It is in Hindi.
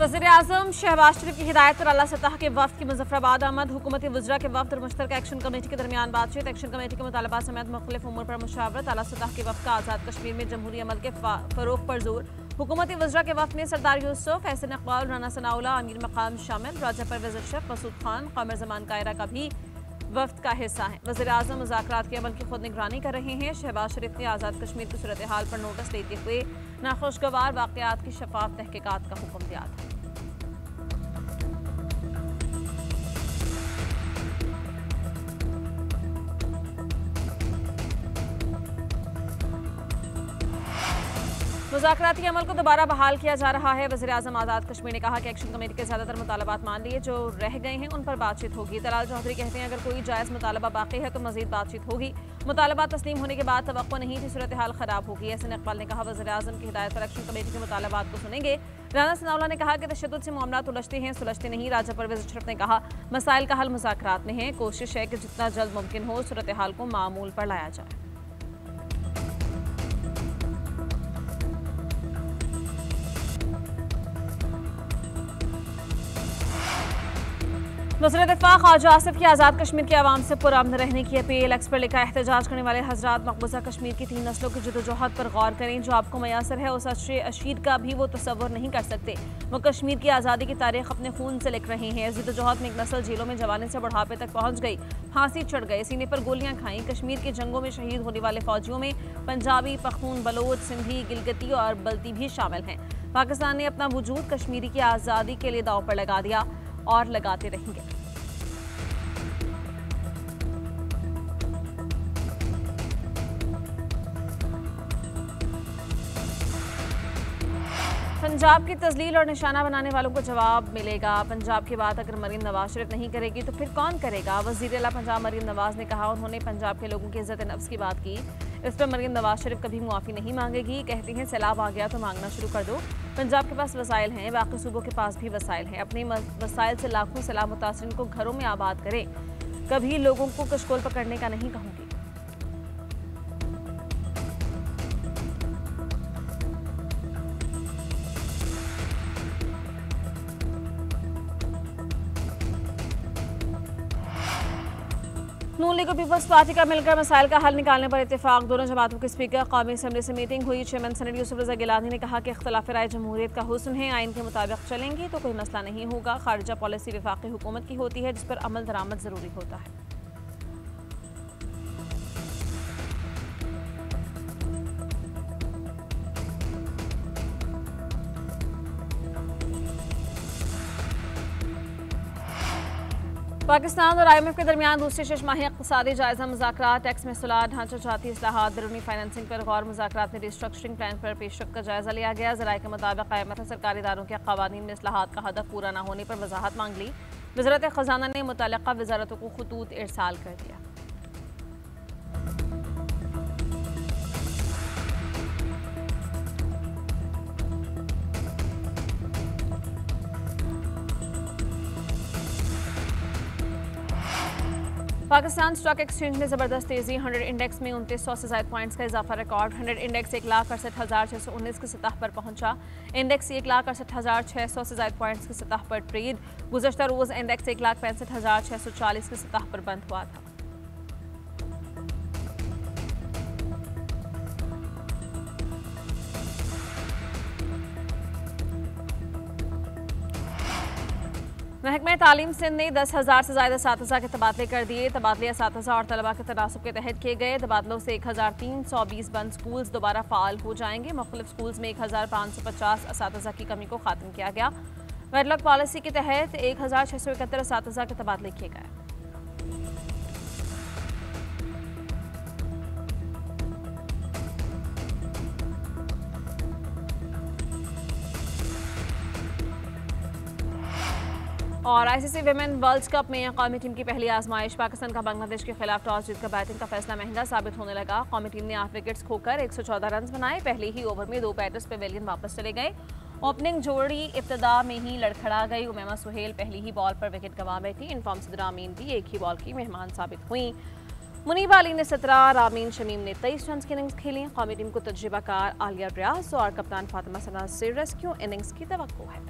वज़ीर-ए-आज़म शहबाज शरीफ की हिदायत पर अला सतह के वफ्द की मुजफ्फराबाद आमद। हुकूमती वज़रा के वफ्द और मुश्तरका एक्शन कमेटी के दरमियान बातचीत। एक्शन कमेटी के मुतालबात समेत मुख्तलिफ उमूर पर मुशावरत। अला सतह के वफ्द का आज़ाद कश्मीर में जमहूरी अमल के फ़रोग़ पर जोर। हुकूमती वज़रा के वफ्द में सरदार यूसुफ, एहसन इक़बाल, राना सनाउल्लाह, अमीर मकाम शामिल। राजा परवेज़ अशरफ, मसूद खान, क़मर ज़मान कायरा का भी वफ्द का हिस्सा है। वज़ीर-ए-आज़म मुज़ाकरात के अमल की खुद निगरानी कर रहे हैं। शहबाज शरीफ ने आज़ाद कश्मीर की सूरत हाल पर नोटिस लेते हुए नाखुशगवार वाक़यात की शफाफ तहक़ीक़ात का हुक्म दिया था। मुज़ाकराती अमल को दोबारा बहाल किया जा रहा है। वज़ीर-ए-आज़म आज़ाद कश्मीर ने कहा कि एक्शन कमेटी के ज़्यादातर मुतालबात मान लिए, जो रह गए हैं उन पर बातचीत होगी। तलाल चौधरी कहते हैं अगर कोई जायज़ मुतालबा बाकी है तो मज़ीद बातचीत होगी। मुतालबा तस्लीम होने के बाद तवक्को नहीं थी सूरत हाल ख़राब होगी। एहसन इक़बाल ने कहा वज़ीर-ए-आज़म की हिदायत पर एक्शन कमेटी के मुतालबात को सुनेंगे। राना सनाउल्लाह ने कहा कि तशद्दुद से मामलात उलझते हैं, सुलझते नहीं। राजा परवेज़ अशरफ ने कहा मसाइल का हल मुज़ाकरात में है, कोशिश है कि जितना जल्द मुमकिन हो सूरत हाल को मामूल पर लाया जाए। वज़ीर दिफ़ा ख्वाजा आसिफ की आज़ाद कश्मीर के अवाम से पुरअमन रहने की अपील। एक्स पर लिखा एहतजाज करने वाले हज़रात मकबूजा कश्मीर की 3 नस्लों की जदोजहद पर गौर करें। जो आपको मयसर है उस अशरे अशीर का भी वो तसव्वुर नहीं कर सकते। वो कश्मीर की आज़ादी की तारीख अपने खून से लिख रहे हैं। जदोजहद में एक नस्ल जेलों में जवानी से बुढ़ापे तक पहुँच गई, फांसी चढ़ गए, सीने पर गोलियाँ खाई। कश्मीर के जंगों में शहीद होने वाले फौजियों में पंजाबी, पख्तून, बलोच, सिंधी, गिलगिती और बल्ती भी शामिल हैं। पाकिस्तान ने अपना वजूद कश्मीरी की आज़ादी के लिए दांव पर लगा दिया और लगाते रहेंगे। पंजाब की तजलील और निशाना बनाने वालों को जवाब मिलेगा। पंजाब की बात अगर मरीम नवाज शरीफ नहीं करेगी तो फिर कौन करेगा? वज़ीर आला पंजाब मरीम नवाज ने कहा उन्होंने पंजाब के लोगों की इज्जत नफ्स की बात की। इस पर मरीम नवाज शरीफ कभी मुआफ़ी नहीं मांगेगी। कहती हैं सैलाब आ गया तो मांगना शुरू कर दो। पंजाब के पास वसाइल हैं, बाकी सूबों के पास भी वसाइल हैं। अपने वसाइल से लाखों सैलाब मुतासरीन को घरों में आबाद करें। कभी लोगों को कशकोल पकड़ने का नहीं कहूँगी। नून लीग और पीपल्स पार्टी का मिलकर मसाइल का हल निकालने पर इत्तेफाक। दोनों जमातों के स्पीकर कौमी असम्बली से मीटिंग हुई। चेयरमैन सेनेट यूसुफ रज़ा गिलानी ने कहा कि इख्तिलाफ राय जमहूरियत का हुस्न है, आइन के मुताबिक चलेंगी तो कोई मसला नहीं होगा। खारिजा पॉलिसी वफाकी हुकूमत की होती है जिस पर अमल दरामद ज़रूरी होता है। पाकिस्तान और IMF के दरमियान दूसरे शशमाही इक़्तिसादी जायजा मुज़ाकरात। टैक्स में सुलह, ढांचा जाती इस्लाहात, बैरूनी फाइनेंसिंग पर गौर। मुज़ाकरात में रिस्ट्रक्चरिंग प्लान पर पेशरफ्त का जायजा लिया गया। ज़राए के मुताबिक IMF ने सरकारी इदारों के क़वानीन में इस्लाहात का हदफ पूरा न होने पर वजाहत मांग ली। वज़ारत ख़ज़ाना ने मुतल्लिक़ा वज़ारतों को ख़ुतूत इरसाल कर दिया। पाकिस्तान स्टॉक एक्सचेंज में ज़बरदस्त तेज़ी। 100 इंडेक्स में 2900 से ज़ायद पॉइंट्स का इजाफा रिकॉर्ड। 100 इंडेक्स 1,68,619 की सतह पर पहुंचा। इंडेक्स 1,68,600 से ज़ायद पॉइंट्स की सतह पर ट्रेड। गुज़श्ता रोज़ इंडेक्स 1,65,640 की सतह पर बंद हुआ था। महकमा तालीम सिंध ने 10,000 से ज़्यादा असातिज़ा के तबादले कर दिए। तबादले असातिज़ा और तलबा के तनासुब के तहत किए गए। तबादलों से 1,320 बंद स्कूल्स दोबारा फ़ाल हो जाएंगे। मुख्तलिफ स्कूल्स में 1,550 असातिज़ा की कमी को ख़त्म किया गया। वेडलॉक पॉलिसी के तहत 1,671 असातिज़ा के तबादले किए गए। और ICC विमेन वर्ल्ड कप में कौमी टीम की पहली आजमाइश। पाकिस्तान का बांग्लादेश के खिलाफ टॉस जीतकर बैटिंग का फैसला महंगा साबित होने लगा। कौमी टीम ने 8 विकेट्स खोकर 114 रन बनाए। पहले ही ओवर में 2 बैटर्स पेवेलियन वापस चले गए। ओपनिंग जोड़ी इब्तदा में ही लड़खड़ा गई। उमैमा सुहेल पहली ही बॉल पर विकेट गंवा बैठी। इनफॉर्म सिद्रा अमीन भी एक ही बॉल की मेहमान साबित हुई। मुनीब अली ने 17, रामीन शमीम ने 23 रन की इनिंग्स खेली। कौमी टीम को तजुर्बाकार आलिया रियाज और कप्तान फातिमा सना से रेस्क्यू इनिंग्स की तवक्को है।